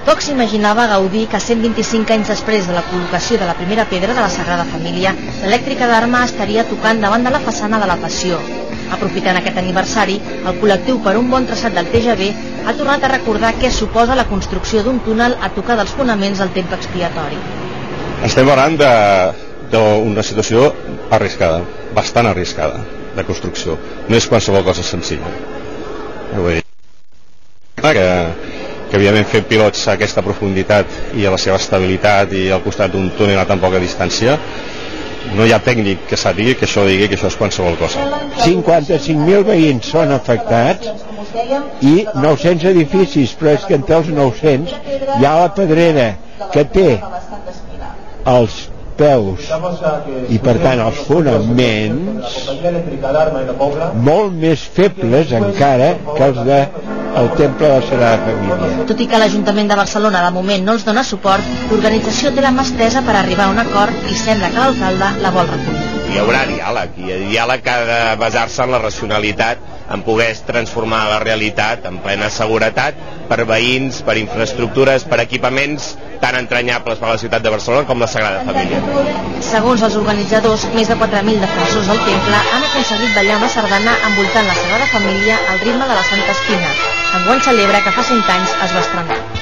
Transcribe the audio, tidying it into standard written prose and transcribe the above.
Poc s'imaginava Gaudí que 125 anys després de la col·locació de la primera pedra de la Sagrada Família, l'elèctrica d'Arma estaria tocant davant de la façana de la Passió. Aprofitant aquest aniversari, el col·lectiu Per un bon traçat del TGV ha tornat a recordar què suposa la construcció d'un túnel a tocar dels fonaments del temple expiatori. Estem parlant d'una situació arriscada, bastant arriscada, de construcció. No és qualsevol cosa senzilla. Que evidentment fer pilots a aquesta profunditat i a la seva estabilitat i al costat d'un túnel a tan poca distància, no hi ha tècnic que sàpiga que això digui que això és qualsevol cosa. 55.000 veïns són afectats i 900 edificis, però és que entre els 900 hi ha la pedrera que té els peus i per tant els fonaments molt més febles encara que els del temple de la Sagrada Família. Tot i que l'Ajuntament de Barcelona de moment no els dona suport, l'organització té la mà estesa per arribar a un acord i sembla que l'alcalde la vol recollir. Hi haurà diàleg, i el diàleg ha de basar-se en la racionalitat, en poder transformar la realitat en plena seguretat per veïns, per infraestructures, per equipaments tan entranyables per a la ciutat de Barcelona com la Sagrada Família. Segons els organitzadors, més de 4.000 defensors del temple han aconseguit ballar una sardana envoltant la Sagrada Família al ritme de la Santa Espina. Enguany celebra que fa 100 anys es va estrenar.